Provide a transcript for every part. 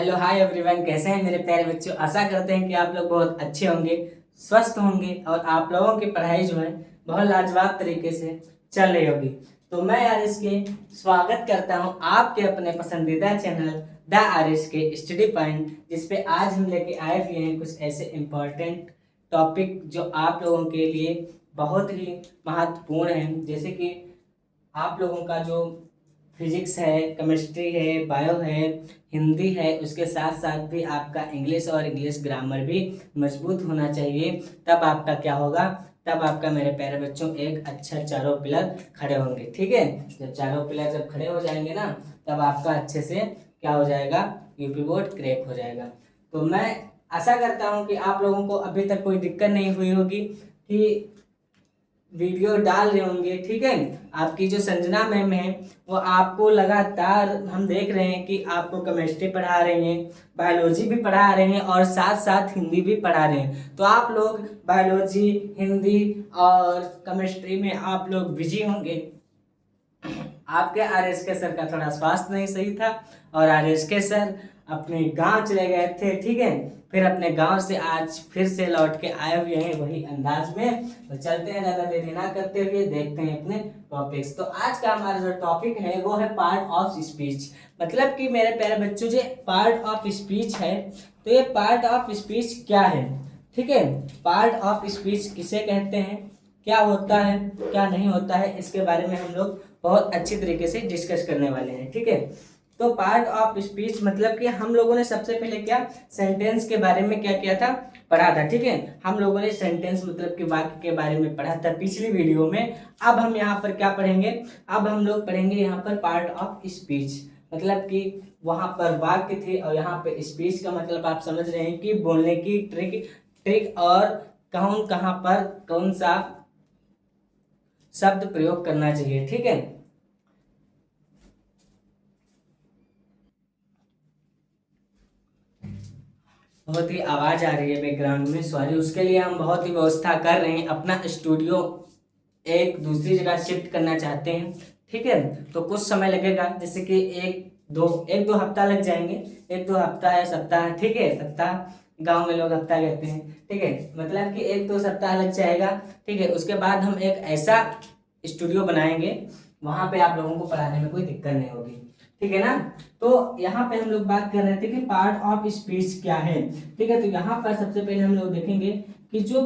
Hello hi everyone, कैसे हैं मेरे प्यारे बच्चों। आशा करते हैं कि आप लोग बहुत अच्छे होंगे, स्वस्थ होंगे और आप लोगों की पढ़ाई जो है बहुत लाजवाब तरीके से चल रही होगी। तो मैं आरिश के स्वागत करता हूं आपके अपने पसंदीदा चैनल द आरिश के स्टडी पॉइंट, जिसपे आज हम लेके आए हुए हैं कुछ ऐसे इम्पोर्टेंट टॉपिक जो आप लोगों के लिए बहुत ही महत्वपूर्ण हैं। जैसे कि आप लोगों का जो फिजिक्स है, केमिस्ट्री है, बायो है, हिंदी है, उसके साथ साथ भी आपका इंग्लिश और इंग्लिश ग्रामर भी मजबूत होना चाहिए। तब आपका क्या होगा, तब आपका मेरे प्यारे बच्चों एक अच्छा चारों पिलर खड़े होंगे। ठीक है, जब चारों पिलर जब खड़े हो जाएंगे ना, तब आपका अच्छे से क्या हो जाएगा, यूपी बोर्ड क्रैक हो जाएगा। तो मैं आशा करता हूँ कि आप लोगों को अभी तक कोई दिक्कत नहीं हुई होगी कि वीडियो डाल रहे होंगे। ठीक है, आपकी जो संजना मैम है वो आपको लगातार हम देख रहे हैं कि आपको केमिस्ट्री पढ़ा रही हैं, बायोलॉजी भी पढ़ा रहे हैं और साथ साथ हिंदी भी पढ़ा रहे हैं। तो आप लोग बायोलॉजी, हिंदी और केमिस्ट्री में आप लोग बिजी होंगे। आपके आरएसके सर का थोड़ा स्वास्थ्य नहीं सही था और आरएसके सर अपने गांव चले गए थे। ठीक है, फिर अपने गांव से आज फिर से लौट के आए हुए हैं वही अंदाज में। तो चलते हैं, ज़्यादा देरी ना करते हुए देखते हैं अपने टॉपिक्स। तो आज का हमारा जो टॉपिक है वो है पार्ट ऑफ स्पीच। मतलब कि मेरे प्यारे बच्चों, जो पार्ट ऑफ स्पीच है, तो ये पार्ट ऑफ स्पीच क्या है। ठीक है, पार्ट ऑफ स्पीच किसे कहते हैं, क्या होता है, क्या नहीं होता है, इसके बारे में हम लोग बहुत अच्छी तरीके से डिस्कस करने वाले हैं। ठीक है, तो पार्ट ऑफ स्पीच मतलब कि हम लोगों ने सबसे पहले क्या सेंटेंस के बारे में क्या किया था, पढ़ा था। ठीक है, हम लोगों ने सेंटेंस मतलब कि वाक्य के बारे में पढ़ा था पिछली वीडियो में। अब हम यहाँ पर क्या पढ़ेंगे, अब हम लोग पढ़ेंगे यहाँ पर पार्ट ऑफ स्पीच। मतलब कि वहाँ पर वाक्य थे और यहाँ पे स्पीच का मतलब आप समझ रहे हैं कि बोलने की ट्रिक और कौन कहाँ पर कौन सा शब्द प्रयोग करना चाहिए। ठीक है, बहुत ही आवाज आ रही है बैकग्राउंड में, सॉरी उसके लिए। हम बहुत ही व्यवस्था कर रहे हैं, अपना स्टूडियो एक दूसरी जगह शिफ्ट करना चाहते हैं। ठीक है, तो कुछ समय लगेगा, जैसे कि एक दो हफ्ता लग जाएंगे। एक दो हफ्ता है, सप्ताह। ठीक है, सप्ताह गांव में लोग हफ्ता कहते हैं। ठीक है, मतलब कि एक दो सप्ताह लग जाएगा। ठीक है, उसके बाद हम एक ऐसा स्टूडियो बनाएंगे, वहां पे आप लोगों को पढ़ाने में कोई दिक्कत नहीं होगी। ठीक है ना। तो यहाँ पे हम लोग बात कर रहे थे कि पार्ट ऑफ स्पीच क्या है। ठीक है, तो यहाँ पर सबसे पहले हम लोग देखेंगे कि जो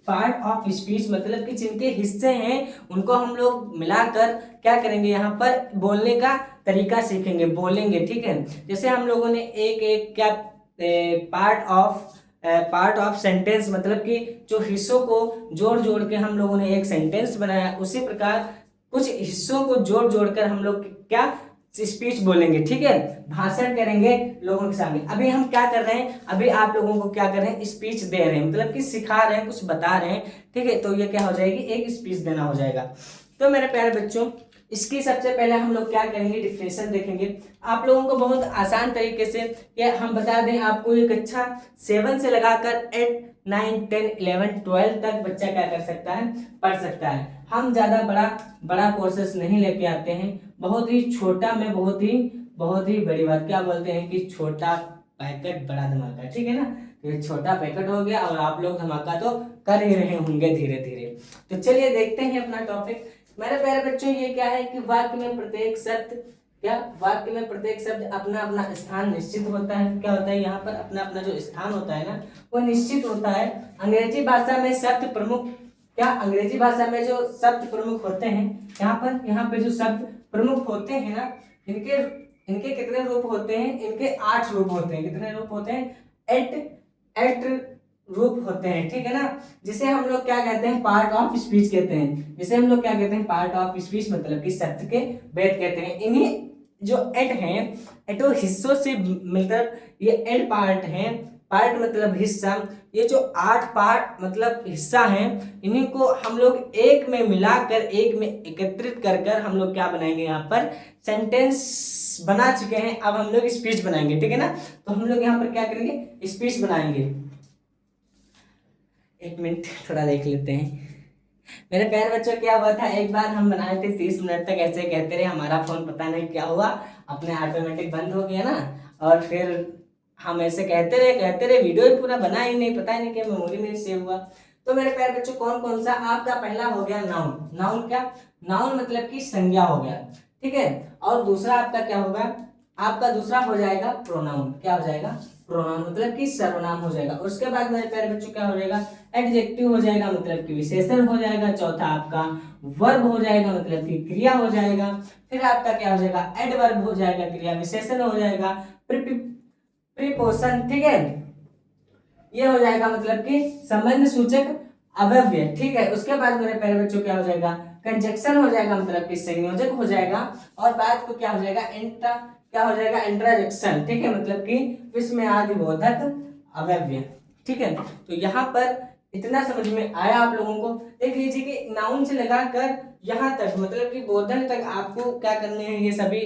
पार्ट ऑफ स्पीच मतलब कि जिनके हिस्से हैं उनको हम लोग मिलाकर क्या करेंगे, यहाँ पर बोलने का तरीका सीखेंगे, बोलेंगे। ठीक है, जैसे हम लोगों ने एक एक क्या पार्ट ऑफ सेंटेंस मतलब कि जो हिस्सों को जोड़ जोड़ के हम लोगों ने एक सेंटेंस बनाया, उसी प्रकार कुछ हिस्सों को जोड़ जोड़कर हम लोग क्या स्पीच बोलेंगे। ठीक है, भाषण करेंगे लोगों के सामने। अभी हम क्या कर रहे हैं, अभी आप लोगों को क्या कर रहे हैं, स्पीच दे रहे हैं, मतलब कि सिखा रहे हैं, कुछ बता रहे हैं। ठीक है, तो ये क्या हो जाएगी, एक स्पीच देना हो जाएगा। तो मेरे प्यारे बच्चों, इसकी सबसे पहले हम लोग क्या करेंगे, डिफिनेशन देखेंगे आप लोगों को बहुत आसान तरीके से। या हम बता दें आपको, एक अच्छा 7 से लगाकर 8, 9, 10, 11, 12 तक बच्चा क्या कर सकता है, पढ़ सकता है। हम ज़्यादा बड़ा कोर्सेस नहीं लेके आते हैं, बहुत ही छोटा में बहुत ही बड़ी बात, क्या बोलते हैं कि छोटा पैकेट बड़ा धमाका। ठीक है ना, तो ये छोटा पैकेट हो गया और आप लोग धमाका तो कर ही रहे होंगे धीरे धीरे। तो चलिए देखते हैं अपना टॉपिक। मेरे प्यारे बच्चों, ये क्या है कि वाक्य में प्रत्येक शब्द अपना अपना स्थान निश्चित होता है। क्या होता है, यहाँ पर अपना अपना जो स्थान होता है ना, वो निश्चित होता है। अंग्रेजी भाषा में शब्द प्रमुख, क्या अंग्रेजी भाषा में जो शब्द प्रमुख होते हैं, यहाँ पे जो शब्द प्रमुख होते हैं ना, इनके कितने रूप होते हैं, इनके 8 रूप होते हैं। कितने रूप होते हैं, 8 रूप होते हैं। ठीक है ना, जिसे हम लोग क्या कहते हैं, पार्ट ऑफ स्पीच कहते हैं। जिसे हम लोग क्या कहते हैं, पार्ट ऑफ स्पीच मतलब कि शब्द के भेद कहते हैं। इन्हीं जो एट हैं, एटो हिस्सों से मिलकर ये एट पार्ट हैं। पार्ट मतलब हिस्सा, ये जो 8 पार्ट मतलब हिस्सा हैं, इन्हीं को हम लोग एक में मिलाकर, एक में एकत्रित कर कर हम लोग क्या बनाएंगे, यहाँ पर सेंटेंस बना चुके हैं। अब हम लोग स्पीच बनाएंगे। ठीक है ना, तो हम लोग यहाँ पर क्या करेंगे, स्पीच बनाएंगे। एक मिनट थोड़ा देख लेते हैं। मेरे प्यारे बच्चों, क्या हुआ था, एक बार हम बनाए थे 30 मिनट तक ऐसे कहते रहे, हमारा फोन पता नहीं क्या हुआ, अपने ऑटोमेटिक बंद हो गया ना, और फिर हम ऐसे कहते रहे, वीडियो ही पूरा बना ही नहीं, पता ही नहीं क्या मेमोरी में सेव हुआ। तो मेरे प्यारे बच्चों कौन कौन सा, आपका पहला हो गया नाउन। नाउन क्या, नाउन मतलब कि संज्ञा हो गया, ठीक है। और दूसरा आपका क्या होगा, आपका दूसरा हो जाएगा प्रोनाउन। क्या हो जाएगा, प्रोनाउन मतलब कि सर्वनाम हो जाएगा। उसके बाद मेरे प्यारे बच्चों क्या हो जाएगा, एडजेक्टिव हो जाएगा मतलब कि विशेषण हो जाएगा। चौथा आपका वर्ब हो जाएगा मतलब कि क्रिया हो जाएगा। फिर आपका क्या हो जाएगा, एडवर्ब हो जाएगा, क्रिया विशेषण हो जाएगा। प्रीपोजिशन, ठीक है, ये हो जाएगा मतलब कि संबंध सूचक अव्यय, ठीक है। उसके बाद मेरे प्यारे बच्चों क्या हो जाएगा, कंजक्शन हो जाएगा मतलब कि संयोजक हो जाएगा। और बाद को क्या हो जाएगा, क्या हो जाएगा, इंट्राजेक्शन, ठीक है, मतलब कि विस्मयादि बोधक अव्यय, ठीक है। तो यहाँ पर इतना समझ में आया आप लोगों को। देख लीजिए कि नाउन से लगाकर यहाँ तक मतलब कि बोधक तक आपको क्या करने हैं, ये सभी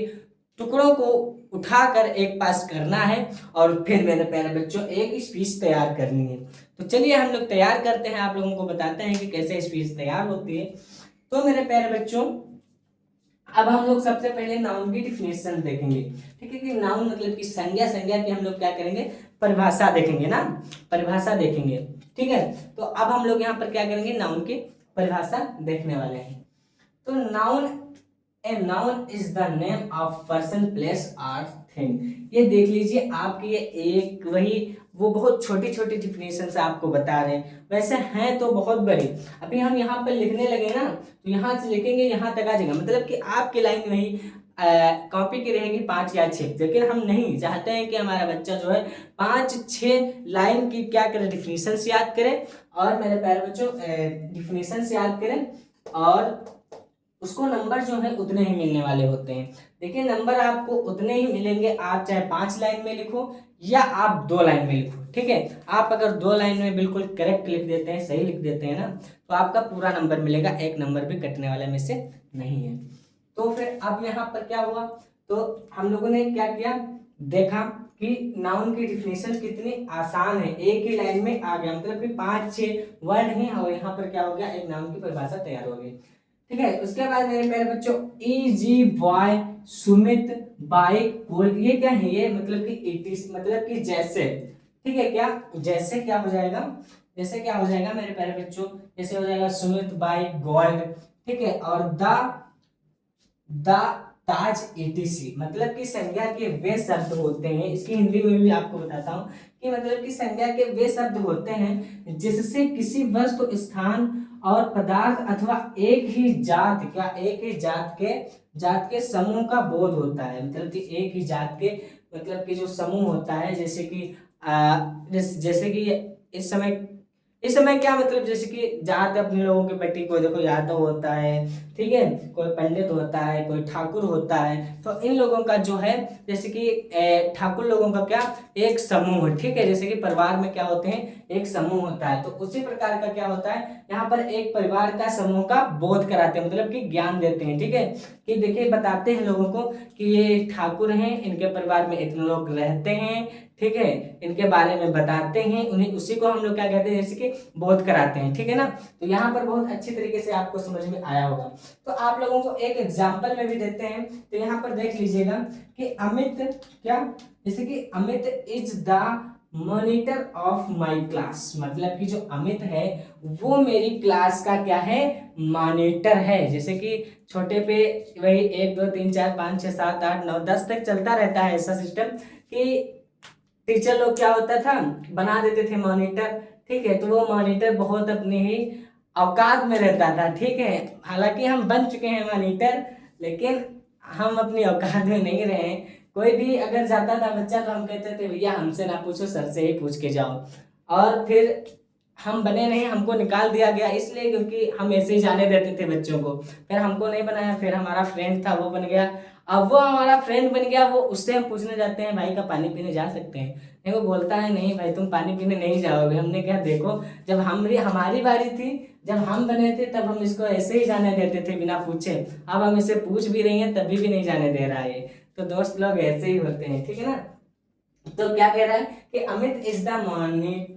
टुकड़ों को उठाकर एक पास करना है और फिर मेरे प्यारे बच्चों एक स्पीच तैयार करनी है। तो चलिए हम लोग तैयार करते हैं, आप लोगों को बताते हैं कि कैसे स्पीच तैयार होती है। तो मेरे प्यारे बच्चों अब हम लोग सबसे पहले नाउन की डिफिनेशन देखेंगे, ठीक है, कि नाउन मतलब कि संज्ञा, संज्ञा की हम लोग क्या करेंगे, परिभाषा देखेंगे ना, परिभाषा देखेंगे, ठीक है। तो अब हम लोग यहाँ पर क्या करेंगे, नाउन की परिभाषा देखने वाले हैं। तो noun, a noun is the name of person, place और थिंग। ये देख लीजिए आपकी ये एक वही वो बहुत छोटी छोटी डिफिनेशन से आपको बता रहे हैं, वैसे हैं तो बहुत बड़ी। अभी हम यहाँ पर लिखने लगे ना, तो यहाँ से लिखेंगे यहाँ तक आ जाएगा, मतलब कि आपकी लाइन वही कॉपी की रहेगी 5 या 6, लेकिन हम नहीं चाहते हैं कि हमारा बच्चा जो है 5-6 लाइन की क्या करे, डिफिनेशन याद करे। और मेरे प्यारे बच्चों डिफिनेशन याद करें और उसको नंबर जो है उतने ही मिलने वाले होते हैं। देखिए नंबर आपको उतने ही मिलेंगे, आप चाहे 5 लाइन में लिखो या आप 2 लाइन में लिखो, ठीक है। आप अगर 2 लाइन में बिल्कुल करेक्ट लिख देते हैं, सही लिख देते हैं ना, तो आपका पूरा नंबर मिलेगा, एक नंबर भी कटने वाला में से नहीं है। तो फिर अब यहाँ पर क्या हुआ, तो हम लोगों ने क्या किया, देखा कि नाउन की डिफिनेशन कितनी आसान है, एक ही लाइन में आ गया, मतलब कि 5-6 वर्ड हैं और यहाँ पर क्या हो गया, एक नाउन की परिभाषा तैयार हो गई, ठीक है। उसके बाद मेरे प्यारे बच्चों इजी बॉय, सुमित, बाइक, बोल, ये क्या है, ये मतलब कि इट मतलब कि जैसे, ठीक है, क्या जैसे क्या हो जाएगा, जैसे क्या हो जाएगा मेरे प्यारे बच्चों, जैसे हो जाएगा सुमित, बाइक, गोल्ड, ठीक है। और द ताज एटीसी, मतलब कि संज्ञा के वे शब्द होते हैं, इसकी हिंदी में भी आपको बताता हूँ कि मतलब कि संज्ञा के वे शब्द होते हैं जिससे किसी वस्तु, स्थान और पदार्थ अथवा एक ही जात, क्या एक ही जात के समूह का बोध होता है, मतलब कि एक ही जात के मतलब कि जो समूह होता है, जैसे कि जैसे कि इस समय क्या मतलब, जैसे कि जात अपने लोगों के बेटी को देखो, यादव होता है, ठीक है, कोई पंडित होता है, कोई ठाकुर होता है, तो इन लोगों का जो है जैसे कि ठाकुर लोगों का क्या एक समूह है, ठीक है, जैसे कि परिवार में क्या होते हैं, एक समूह होता है, तो उसी प्रकार का क्या होता है, यहाँ पर एक परिवार का समूह का बोध कराते हैं, मतलब कि ज्ञान देते हैं, ठीक है, कि देखिए बताते हैं लोगों को कि ये ठाकुर हैं, इनके परिवार में इतने लोग रहते हैं, ठीक है, इनके बारे में बताते हैं, उन्हें उसी को हम लोग क्या कहते हैं, जैसे कि बोध कराते हैं, ठीक है ना। तो यहाँ पर बहुत अच्छी तरीके से आपको समझ में आया होगा। तो आप लोगों को एक एग्जाम्पल में भी देते हैं, तो यहाँ पर देख लीजिएगा कि अमित क्या, जैसे कि Amit is the monitor of my class, मतलब कि जो अमित है वो मेरी क्लास का क्या है, मॉनिटर है। जैसे कि छोटे पे वही 1 2 3 4 5 6 7 8 9 10 तक चलता रहता है ऐसा सिस्टम कि टीचर लोग क्या होता था, बना देते थे मॉनिटर, ठीक है, तो वो मॉनिटर बहुत अपने ही औकात में रहता था, ठीक है। हालांकि हम बन चुके हैं मॉनिटर, लेकिन हम अपनी औकात में नहीं रहे हैं। कोई भी अगर जाता था बच्चा तो हम कहते थे भैया हमसे ना पूछो, सर से ही पूछ के जाओ। और फिर हम बने नहीं, हमको निकाल दिया गया इसलिए क्योंकि हम ऐसे ही जाने देते थे बच्चों को। फिर हमको नहीं बनाया, फिर हमारा फ्रेंड था वो बन गया। अब वो हमारा फ्रेंड बन गया, वो उससे हम पूछने जाते हैं भाई का पानी पीने जा सकते हैं, नहीं वो बोलता है नहीं भाई तुम पानी पीने नहीं जाओगे। हमने कहा देखो जब हमारी बारी थी, जब हम बने थे तब हम इसको ऐसे ही जाने देते थे बिना पूछे, अब हम इसे पूछ भी रही हैं तभी भी नहीं जाने दे रहा है। तो दोस्त लोग ऐसे ही होते हैं, ठीक है ना। तो क्या कह रहा है कि Amit is the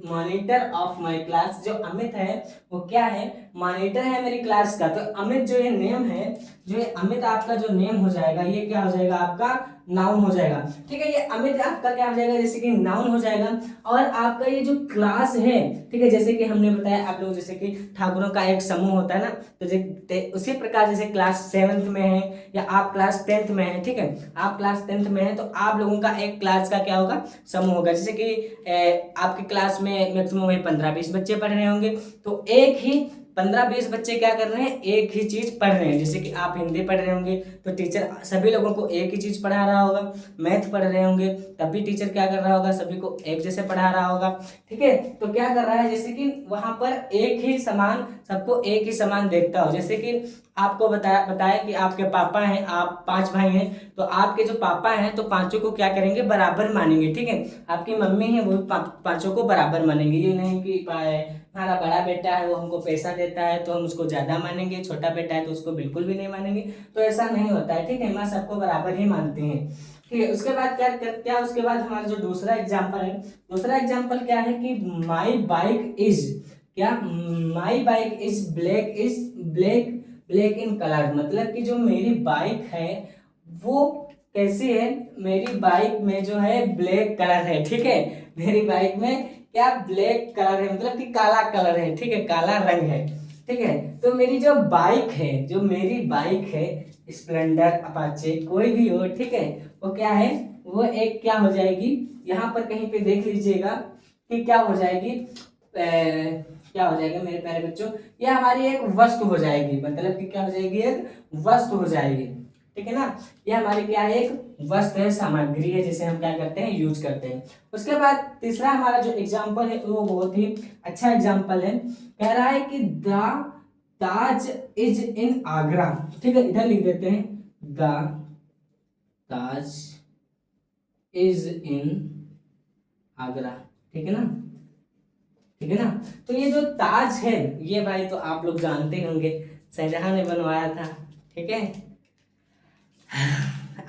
monitor of my class, जो अमित है वो क्या है, मॉनिटर है मेरी क्लास का। तो अमित जो ये नेम है, जो ये अमित आपका जो नेम हो जाएगा, ये क्या हो जाएगा आपका नाउन हो जाएगा। ठीक है, ये अमित आपका क्या हो जाएगा, जैसे कि नाउन हो जाएगा। और आपका ये जो क्लास है, ठीक है, जैसे कि हमने बताया आप लोग, जैसे कि ठाकुरों का एक समूह होता है ना, तो उसी प्रकार जैसे क्लास 7th में है या आप क्लास 10th में है, ठीक है, आप क्लास 10th में है तो आप लोगों का एक क्लास का क्या होगा, समूह होगा। जैसे कि आपकी क्लास में मैक्सिमम 15-20 बच्चे पढ़ रहे होंगे, तो एक ही 15-20 बच्चे क्या कर रहे हैं, एक ही चीज पढ़ रहे हैं। जैसे कि आप हिंदी पढ़ रहे होंगे तो टीचर सभी लोगों को एक ही चीज पढ़ा रहा होगा, मैथ पढ़ रहे होंगे तब भी टीचर क्या कर रहा होगा, सभी को एक जैसे पढ़ा रहा होगा। ठीक है, तो क्या कर रहा है, जैसे कि वहां पर एक ही समान, सबको एक ही समान देखता हो। जैसे कि आपको बताया कि आपके पापा हैं, आप 5 भाई हैं, तो आपके जो पापा हैं तो पांचों को क्या करेंगे, बराबर मानेंगे। ठीक है, आपकी मम्मी है वो पांचों को बराबर मानेंगे। ये नहीं कि हमारा बड़ा बेटा है वो हमको पैसा देता है तो हम उसको ज्यादा मानेंगे, छोटा बेटा है तो उसको बिल्कुल भी नहीं मानेंगे, तो ऐसा नहीं होता है। ठीक है, माँ सबको बराबर ही मानती है। ठीक है, उसके बाद क्या उसके बाद हमारा जो दूसरा एग्जाम्पल है, दूसरा एग्जाम्पल क्या है कि माई बाइक इज, क्या, my bike is black black in colour. मतलब कि जो मेरी बाइक है वो कैसी है, मेरी बाइक में जो है ब्लैक कलर है। ठीक है, मेरी बाइक में क्या ब्लैक कलर है, मतलब कि काला कलर है। ठीक है, काला रंग है। ठीक है, तो मेरी जो बाइक है, जो मेरी बाइक है, स्प्लेंडर, अपाचे, कोई भी हो, ठीक है, वो क्या है, वो एक क्या हो जाएगी, यहाँ पर कहीं पे देख लीजिएगा कि क्या हो जाएगी, क्या हो जाएगा मेरे प्यारे बच्चों, ये हमारी एक वस्तु हो जाएगी। मतलब कि क्या हो जाएगी, एक वस्तु हो जाएगी। ठीक है ना, ये हमारी क्या है, एक वस्तु है, सामग्री है, जिसे हम क्या करते हैं, यूज करते हैं। उसके बाद तीसरा हमारा जो एग्जाम्पल है वो बहुत ही अच्छा एग्जाम्पल है। कह रहा है कि the Taj is in Agra. ठीक है, इधर लिख देते हैं, the Taj is in Agra. ठीक है ना, ठीक है ना। तो ये जो ताज है, ये भाई तो आप लोग जानते होंगे, शाहजहां ने बनवाया था। ठीक है,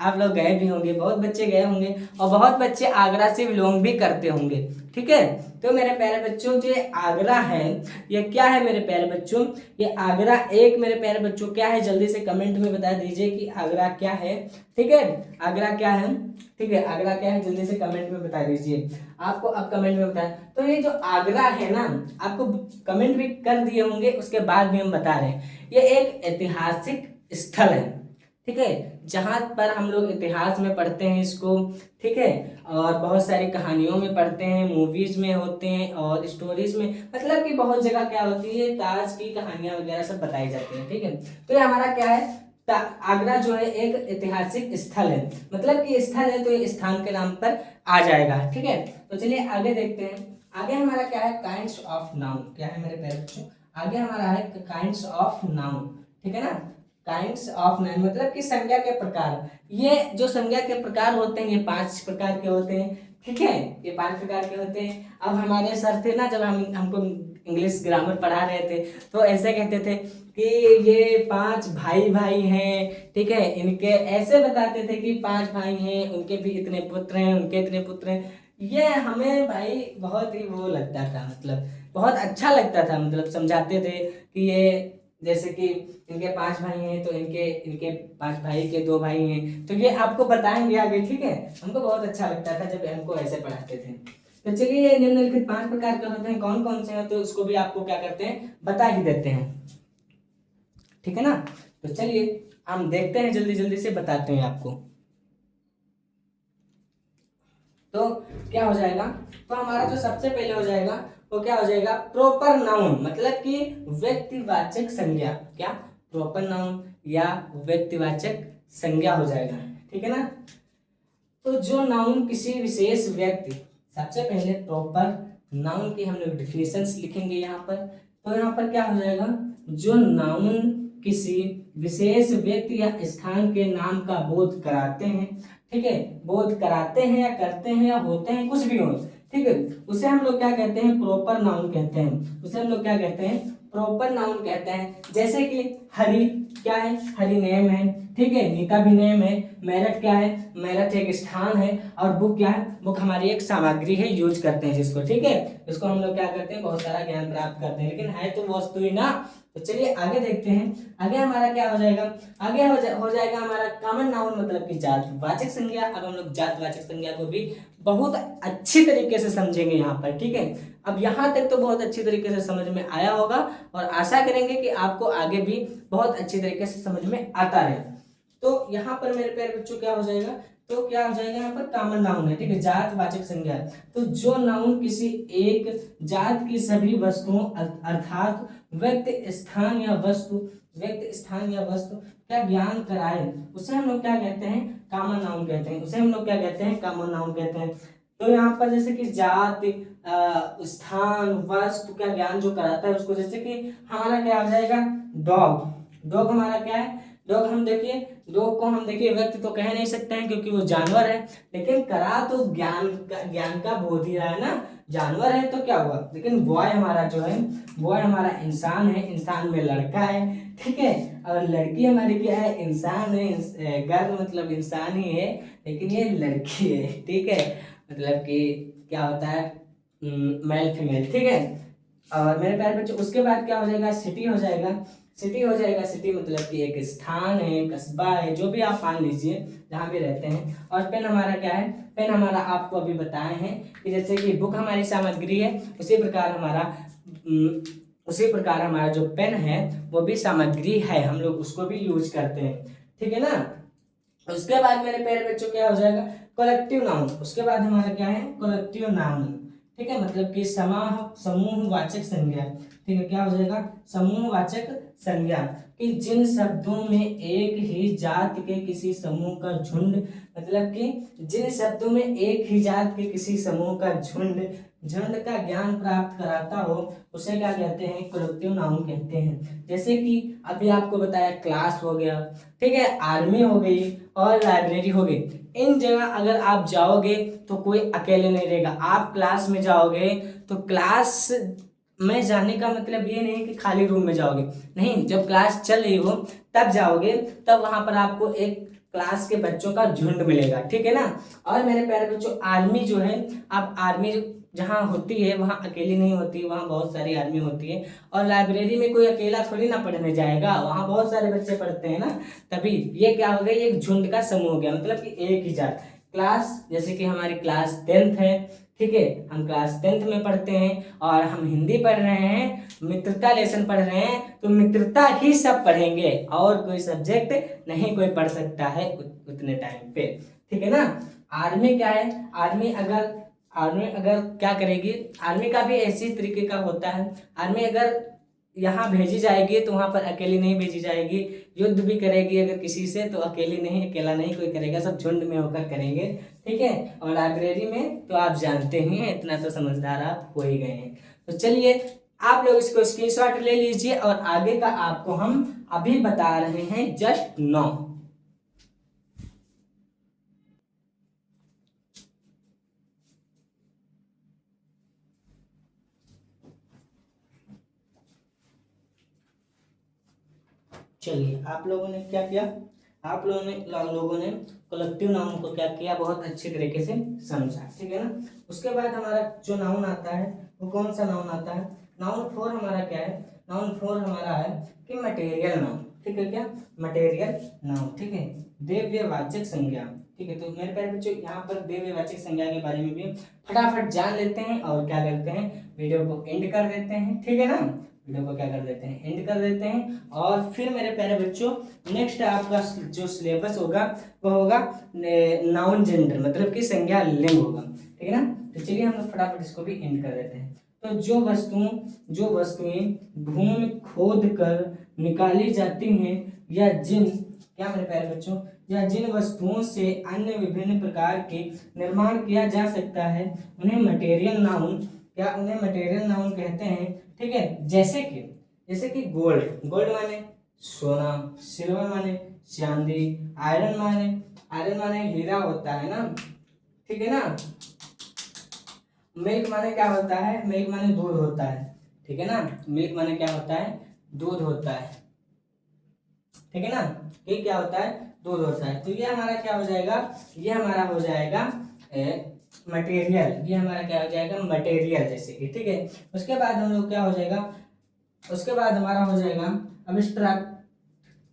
आप लोग गए भी होंगे, बहुत बच्चे गए होंगे और बहुत बच्चे आगरा से बिलोंग भी करते होंगे। ठीक है, तो मेरे प्यारे बच्चों जो आगरा है, ये क्या है मेरे प्यारे बच्चों, ये आगरा एक, मेरे प्यारे बच्चों क्या है, जल्दी से कमेंट में बता दीजिए कि आगरा क्या है। ठीक है, आगरा क्या है, ठीक है, आगरा क्या है, जल्दी से कमेंट में बता दीजिए। आपको अब कमेंट में बताएं, तो ये जो आगरा है ना, आपको कमेंट भी कर दिए होंगे, उसके बाद भी हम बता रहे हैं, ये एक ऐतिहासिक स्थल है। ठीक है, जहां पर हम लोग इतिहास में पढ़ते हैं इसको। ठीक है, और बहुत सारी कहानियों में पढ़ते हैं, मूवीज में होते हैं और स्टोरीज में, मतलब कि बहुत जगह क्या होती है, ताज की कहानियां वगैरह सब बताई जाती हैं। ठीक है, तो ये हमारा क्या है, आगरा जो है एक ऐतिहासिक स्थल है। मतलब कि स्थल है तो ये स्थान के नाम पर आ जाएगा। ठीक है, तो चलिए आगे देखते हैं। आगे हमारा क्या है, काइंड्स ऑफ नाउन। क्या है मेरे प्यारे बच्चों, आगे हमारा है काइंड्स ऑफ नाउन। ठीक है ना, काइंड्स ऑफ नाउन मतलब कि संज्ञा के प्रकार। ये जो संज्ञा के प्रकार होते हैं, ये 5 प्रकार के होते हैं। ठीक है, ये 5 प्रकार के होते हैं। अब हमारे सर थे ना, जब हमको इंग्लिश ग्रामर पढ़ा रहे थे, तो ऐसे कहते थे कि ये 5 भाई भाई हैं। ठीक है, इनके ऐसे बताते थे कि 5 भाई हैं, उनके भी इतने पुत्र हैं, उनके इतने पुत्र हैं। ये हमें भाई बहुत ही वो लगता था, मतलब बहुत अच्छा लगता था। मतलब समझाते थे कि ये जैसे कि इनके 5 भाई हैं तो इनके इनके 5 भाई के 2 भाई हैं, तो ये आपको बताएंगे आगे। ठीक है, हमको बहुत अच्छा लगता था जब हमको ऐसे पढ़ाते थे। तो चलिए, ये निम्नलिखित 5 प्रकार के होते हैं, कौन कौन से हैं, तो उसको भी आपको क्या करते हैं, बता ही देते हैं। ठीक है ना, तो चलिए हम देखते हैं, जल्दी जल्दी से बताते हैं आपको। तो क्या हो जाएगा, तो हमारा जो सबसे पहले हो जाएगा वो क्या हो जाएगा, प्रॉपर नाउन, मतलब कि व्यक्तिवाचक संज्ञा। क्या, प्रॉपर नाउन या व्यक्तिवाचक संज्ञा हो जाएगा। ठीक है ना, तो जो नाउन किसी विशेष व्यक्ति, सबसे पहले प्रॉपर नाउन की हम लोग डिफिनेशंस लिखेंगे यहाँ पर। तो यहाँ पर क्या हो जाएगा, जो नाउन किसी विशेष व्यक्ति या स्थान के नाम का बोध कराते हैं। ठीक है, बोध कराते हैं या करते हैं या होते हैं, कुछ भी हो। ठीक है, उसे हम लोग क्या कहते हैं, प्रॉपर नाउन कहते हैं। उसे हम लोग क्या कहते हैं, प्रॉपर नाउन कहते हैं। जैसे कि हरी क्या है, हरी नेम है, ठीक है। नीता भी नेम है। मेरठ क्या है, मेरठ एक स्थान है। और बुक क्या है, बुक हमारी एक सामग्री है, यूज करते हैं जिसको, ठीक है। इसको हम लोग क्या करते हैं, बहुत सारा ज्ञान प्राप्त करते हैं, लेकिन है तो वस्तु ही ना। तो चलिए आगे देखते हैं। आगे हमारा क्या हो जाएगा, आगे हो जाएगा हमारा कॉमन नाउन, मतलब कि जातवाचक संज्ञा। अब हम लोग जातवाचक संज्ञा को भी बहुत अच्छी तरीके से समझेंगे यहाँ पर, ठीक है। अब यहाँ तक तो बहुत अच्छी तरीके से समझ में आया होगा, और आशा करेंगे कि आपको आगे भी बहुत अच्छी तरीके से समझ में आता रहे। तो यहाँ पर मेरे प्यारे बच्चों क्या हो जाएगा, तो क्या हो जाएगा, यहाँ पर कॉमन नाउन है, ठीक है, जातवाचक संज्ञा। तो जो नाउन किसी एक जात की सभी वस्तुओं अर्थात व्यक्ति, स्थान या वस्तु का ज्ञान कराए, उसे हम लोग क्या कहते हैं, कॉमन नाउन कहते हैं। उसे हम लोग क्या कहते हैं, कॉमन नाउन कहते हैं। तो यहाँ पर जैसे कि जात, स्थान, वस्तु का ज्ञान जो कराता है उसको, जैसे कि हमारा क्या हो जाएगा, डॉग हमारा क्या है, डॉग। हम देखिए डॉग को हम देखिए व्यक्ति तो कह नहीं सकते हैं क्योंकि वो जानवर है, लेकिन करा तो ज्ञान का बोध ही रहा है ना। जानवर है तो क्या हुआ, लेकिन बॉय हमारा जो है, बॉय हमारा इंसान है, इंसान में लड़का है, ठीक है। और लड़की हमारी क्या है, इंसान है, गर्ल मतलब इंसान ही है, लेकिन ये लड़की है, ठीक है। मतलब कि क्या होता है, मेल फीमेल, ठीक है। और मेरे प्यारे बच्चों उसके बाद क्या हो जाएगा, सिटी हो जाएगा। सिटी मतलब कि एक स्थान है, कस्बा है, जो भी आप मान लीजिए जहाँ भी रहते हैं। और पेन हमारा क्या है, पेन हमारा आपको अभी बताए हैं कि जैसे कि बुक हमारी सामग्री है, उसी प्रकार हमारा जो पेन है वो भी सामग्री है, हम लोग उसको भी यूज करते हैं, ठीक है ना। उसके बाद मेरे प्यारे बच्चों क्या हो जाएगा, कलेक्टिव नाउन। उसके बाद हमारा क्या है, कलेक्टिव नाउन, ठीक है, मतलब कि समूहवाचक संज्ञा, ठीक है। क्या हो जाएगा, समूहवाचक संज्ञा, कि जिन शब्दों में एक ही जात के किसी समूह का झुंड, मतलब कि जिन शब्दों में एक ही जात के किसी समूह का झुंड का ज्ञान प्राप्त कराता हो, उसे क्या कहते हैं, कलेक्टिव नाउन कहते हैं। जैसे कि अभी आपको बताया, क्लास हो गया, ठीक है, आर्मी हो गई, और लाइब्रेरी हो गई। इन जगह अगर आप जाओगे तो कोई अकेले नहीं रहेगा। आप क्लास में जाओगे तो क्लास में जाने का मतलब ये नहीं कि खाली रूम में जाओगे, नहीं, जब क्लास चल रही हो तब जाओगे, तब वहां पर आपको एक क्लास के बच्चों का झुंड मिलेगा, ठीक है ना। और मेरे प्यारे बच्चों आर्मी जो है, आप आर्मी जहाँ होती है वहाँ अकेली नहीं होती, वहाँ बहुत सारी आर्मी होती है। और लाइब्रेरी में कोई अकेला थोड़ी ना पढ़ने जाएगा, वहाँ बहुत सारे बच्चे पढ़ते हैं ना। तभी ये क्या हो गया, एक झुंड का समूह हो गया, मतलब कि एक ही जात। क्लास, जैसे कि हमारी क्लास 10th है, ठीक है, हम क्लास 10th में पढ़ते हैं, और हम हिंदी पढ़ रहे हैं, मित्रता लेसन पढ़ रहे हैं, तो मित्रता ही सब पढ़ेंगे, और कोई सब्जेक्ट नहीं कोई पढ़ सकता है उतने टाइम पे, ठीक है ना। आर्मी क्या है, आर्मी अगर क्या करेगी, आर्मी का भी ऐसी तरीके का होता है। आर्मी अगर यहाँ भेजी जाएगी तो वहाँ पर अकेली नहीं भेजी जाएगी, युद्ध भी करेगी अगर किसी से, तो अकेला नहीं कोई करेगा, सब झुंड में होकर करेंगे, ठीक है। और लाइब्रेरी में तो आप जानते ही हैं, इतना तो समझदार आप हो ही गए हैं। तो चलिए आप लोग इसको स्क्रीनशॉट ले लीजिए, और आगे का आपको हम अभी बता रहे हैं जस्ट नाउ। चलिए आप लोगों ने क्या किया, आप लोगों ने कलेक्टिव नाउन को क्या किया, बहुत अच्छे तरीके से समझा, ठीक है ना। उसके बाद हमारा जो नाउन आता है वो कौन सा नाउन आता है, नाउन 4 हमारा क्या है, नाउन 4 हमारा है कि मटेरियल नाउन, ठीक है, क्या मटेरियल नाउन, ठीक है, द्रव्यवाचक संज्ञा, ठीक है। तो मेरे प्यारे बच्चों यहाँ पर द्रव्यवाचक संज्ञा के बारे में भी फटाफट जान लेते हैं, और क्या करते हैं, वीडियो को एंड कर देते हैं, ठीक है ना। वीडियो को क्या कर देते हैं, एंड कर देते हैं, और फिर मेरे प्यारे बच्चों नेक्स्ट आपका जो सिलेबस होगा वो होगा नाउन जेंडर, मतलब कि संज्ञा लिंग होगा, ठीक है ना। तो चलिए हम लोग फटाफट इसको भी एंड कर देते हैं। तो जो वस्तुएं भूमि खोद कर निकाली जाती हैं, या जिन क्या मेरे प्यारे बच्चों, या जिन वस्तुओं से अन्य विभिन्न प्रकार के निर्माण किया जा सकता है, उन्हें मटेरियल नाउन कहते हैं, ठीक है। जैसे कि गोल्ड माने सोना, सिल्वर माने चांदी, आयरन माने हीरा होता है ना, ठीक है ना। मिल्क माने क्या होता है, मिल्क माने दूध होता है, ठीक है ना। मिल्क माने क्या होता है, दूध होता है, ठीक है ना। ये क्या होता है, दूध होता है। तो ये हमारा क्या हो जाएगा, ये हमारा हो जाएगा मटेरियल, ये हमारा क्या हो जाएगा, मटेरियल जैसे कि, ठीक है। उसके बाद हम लोग क्या हो जाएगा, उसके बाद हमारा हो जाएगा अब्स्ट्रैक्ट,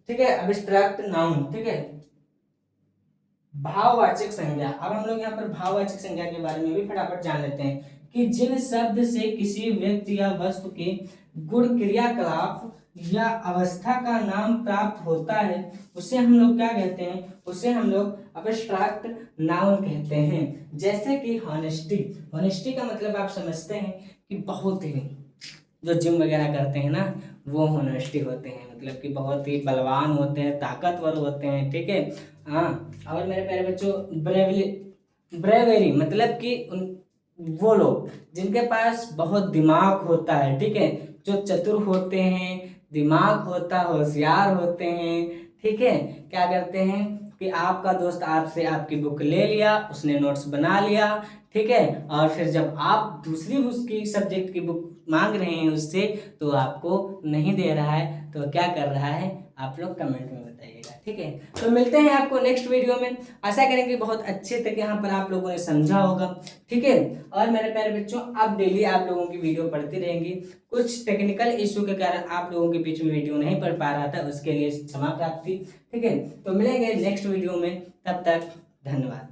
ठीक है, अब्स्ट्रैक्ट नाउन, ठीक है, भाववाचक संज्ञा। अब हम लोग यहाँ पर भाववाचक संज्ञा के बारे में भी फटाफट जान लेते हैं कि जिन शब्द से किसी व्यक्ति या वस्तु के गुण, क्रियाकलाप या अवस्था का नाम प्राप्त होता है उसे हम लोग क्या कहते हैं, उसे हम लोग अब्स्ट्रैक्ट नाउन कहते हैं। जैसे कि हॉनेस्टी, हॉनेस्टी का मतलब आप समझते हैं कि बहुत ही, जो जिम वगैरह करते हैं ना वो होनेस्टी होते हैं, मतलब कि बहुत ही बलवान होते हैं, ताकतवर होते हैं, ठीक है। हाँ, और मेरे प्यारे बच्चों ब्रेवरी मतलब कि वो लोग जिनके पास बहुत दिमाग होता है, ठीक है, जो चतुर होते हैं, दिमाग होता, होशियार होते हैं, ठीक है। क्या करते हैं कि आपका दोस्त आपसे आपकी बुक ले लिया, उसने नोट्स बना लिया, ठीक है, और फिर जब आप दूसरी उसकी सब्जेक्ट की बुक मांग रहे हैं उससे तो आपको नहीं दे रहा है, तो क्या कर रहा है आप लोग कमेंट में बताइएगा, ठीक है। तो मिलते हैं आपको नेक्स्ट वीडियो में, आशा करेंगे बहुत अच्छे तक यहाँ पर आप लोगों ने समझा होगा, ठीक है। और मेरे प्यारे बच्चों, अब डेली आप लोगों की वीडियो पढ़ती रहेंगी, कुछ टेक्निकल इशू के कारण आप लोगों के बीच में वीडियो नहीं पढ़ पा रहा था, उसके लिए क्षमा प्राप्ति, ठीक है। तो मिलेंगे नेक्स्ट वीडियो में, तब तक धन्यवाद।